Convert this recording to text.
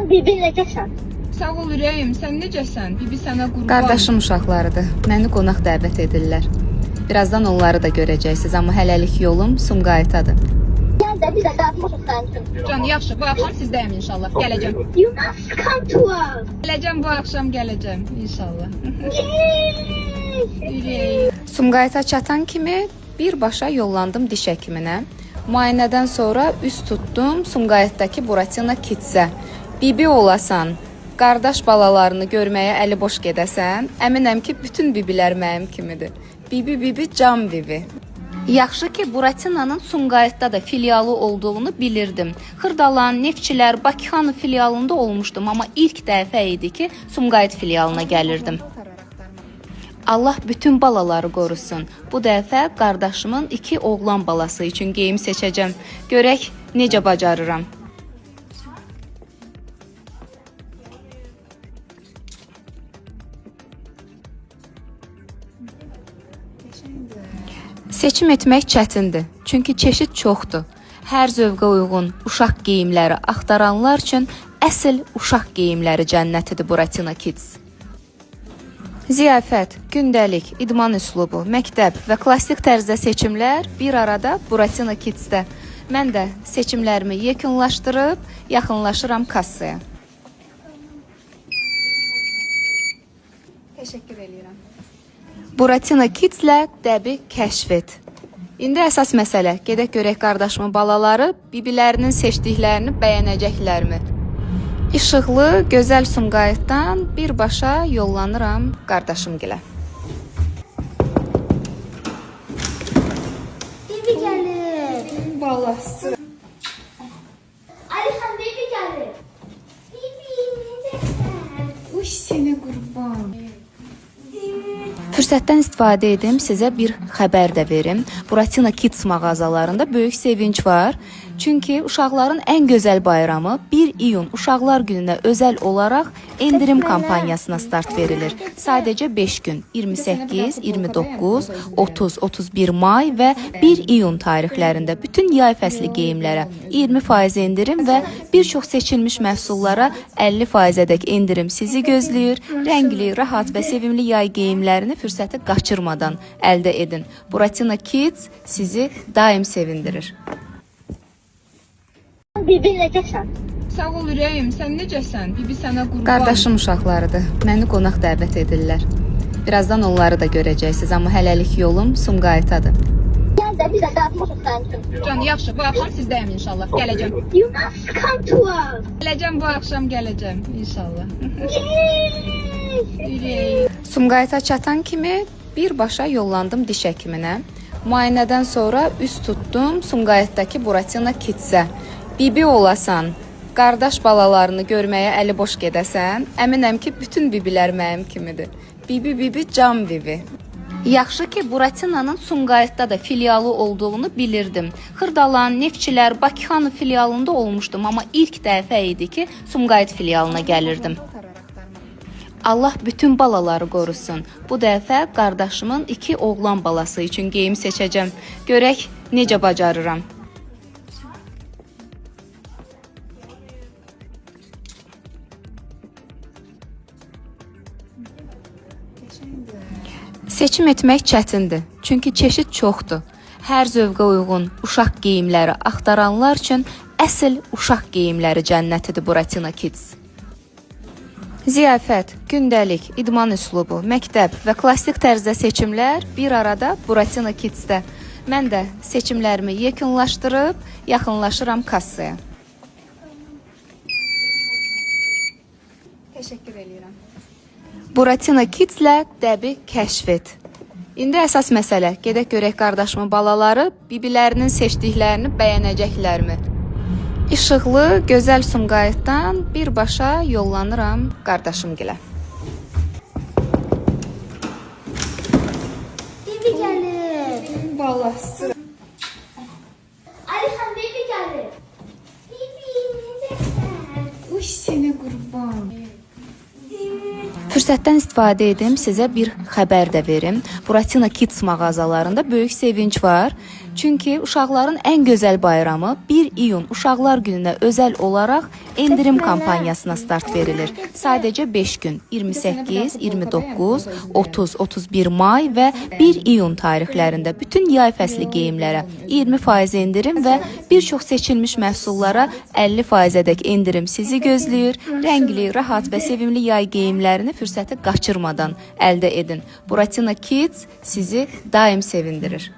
Bibi necəsən? Sağ ol ürəyim, sən necəsən? Bibi sənə qurban. Qardaşım uşaqlarıdır. Məni qonaq dəvət edirlər. Birazdan onları da görəcəksiniz, amma hələlik yolum Sumqayıtadır. Gəl də bizə qarşılaşıq sənin üçün. Can, yaxşı, bu axşam sizdəyəm inşallah. Gələcəm. You must come to us. Gələcəm bu axşam gələcəm inşallah. Yay! Ürəyim. Sumqayıta çatan kimi birbaşa yollandım diş həkiminə. Müayinədən sonra üst tutdum Sumqayıtdakı Buratina Kidsə. Bibi olasan, qardaş balalarını görməyə əli boş gedəsən, əminəm ki, bütün bibilər mənim kimidir. Bibi, can bibi. Yaxşı ki, Buratinanın Sumqayıtda da filialı olduğunu bilirdim. Xırdalan, Neftçilər, Bakıxanı filialında olmuşdum, amma ilk dəfə idi ki, Sumqayıt filialına gəlirdim. Allah bütün balaları qorusun. Bu dəfə qardaşımın 2 oğlan balası üçün geyim seçəcəm. Görək necə bacarıram. Seçim etmək çətindir, çünki çeşid çoxdur. Hər zövqə uyğun uşaq geyimləri axtaranlar üçün əsl uşaq geyimləri cənnətidir Buratina Kids. Ziyafət, gündəlik, idman üslubu, məktəb və klassik tərzdə seçimlər bir arada Buratina Kidsdə. Mən də seçimlərimi yekunlaşdırıb yaxınlaşıram kassaya. Təşəkkür edirəm. Buratina Kidslə dəbi kəşf et. İndi əsas məsələ, gedək görək qardaşımın balaları bibilərinin seçdiklərini bəyənəcəklərmi? İşıqlı, gözəl Sumqayıtdan birbaşa yollanıram qardaşımgilə. Bibi gəlir. Balası. Alixan, Bibi gəlir. Bibi, necəsən? Uy, sənə qurban. Fürsətdən istifadə edim, sizə bir xəbər də verim. Buratina Kids mağazalarında böyük sevinç var. Çünki uşaqların ən gözəl bayramı 1 iyun Uşaqlar gününə özəl olaraq endirim kampanyasına start verilir. Sadəcə 5 gün 28, 29, 30, 31 may və 1 iyun tarixlərində bütün yay fəsli geyimlərə 20% endirim və bir çox seçilmiş məhsullara 50%-ədək endirim sizi gözləyir. Rəngli, rahat və sevimli yay geyimlərini fürsəti qaçırmadan əldə edin. Buratina Kids sizi daim sevindirir. Bibi necəsən? Sağ ol ürəyim, sən necəsən? Bibi sənə qurban. Qardaşım uşaqlarıdır. Məni qonaq dəvət edirlər. Birazdan onları da görəcəksiniz, amma hələlik yolum Sumqayıtadır. Gəl də bizə qarşılaşıq sənin üçün. Can, yaxşı, bu axşam sizdəyəm inşallah. Gələcəm. You must come to us. Gələcəm bu axşam gələcəm inşallah. Yay! Ürəyim. Sumqayıta çatan kimi birbaşa yollandım diş həkiminə. Müayinədən sonra üst tutdum Sumqayıtdakı Buratina Kidsə. Bibi olasan, qardaş balalarını görməyə əli boş gedəsən, əminəm ki, bütün bibilər mənim kimidir. Bibi, can bibi. Yaxşı ki, Buratinanın Sumqayıtda da filialı olduğunu bilirdim. Xırdalan, Neftçilər, Bakıxanı filialında olmuşdum, amma ilk dəfə idi ki, Sumqayıt filialına gəlirdim. Allah bütün balaları qorusun. Bu dəfə qardaşımın 2 oğlan balası üçün geyim seçəcəm. Görək necə bacarıram. Seçim etmək çətindir, çünki çeşid çoxdur. Hər zövqə uyğun uşaq geyimləri axtaranlar üçün əsl uşaq geyimləri cənnətidir Buratina Kids. Ziyafət, gündəlik, idman üslubu, məktəb və klassik tərzdə seçimlər bir arada Buratina Kidsdə. Mən də seçimlərimi yekunlaşdırıb yaxınlaşıram kassaya. Təşəkkür edirəm. Buratina Kidslə dəbi kəşf et. İndi əsas məsələ, gedək görək qardaşımın balaları bibilərinin seçdiklərini bəyənəcəklərmi? İşıqlı, gözəl Sumqayıtdan birbaşa yollanıram qardaşımgilə. Bibi gəlir. Balası. Alixan, Bibi gəlir. Bibi, necəsən? Uy, sənə qurban. Fürsətdən istifadə edim, sizə bir xəbər də verim. Buratina Kids mağazalarında böyük sevinç var. Çünki uşaqların ən gözəl bayramı 1 iyun Uşaqlar Gününə özəl olaraq endirim kampanyasına start verilir. Sadəcə 5 gün 28, 29, 30, 31 may və 1 iyun tarixlərində bütün yay fəsli geyimlərə 20% endirim və bir çox seçilmiş məhsullara 50%-ədək endirim sizi gözləyir. Rəngli, rahat və sevimli yay geyimlərini fürsəti qaçırmadan əldə edin. Buratina Kids sizi daim sevindirir.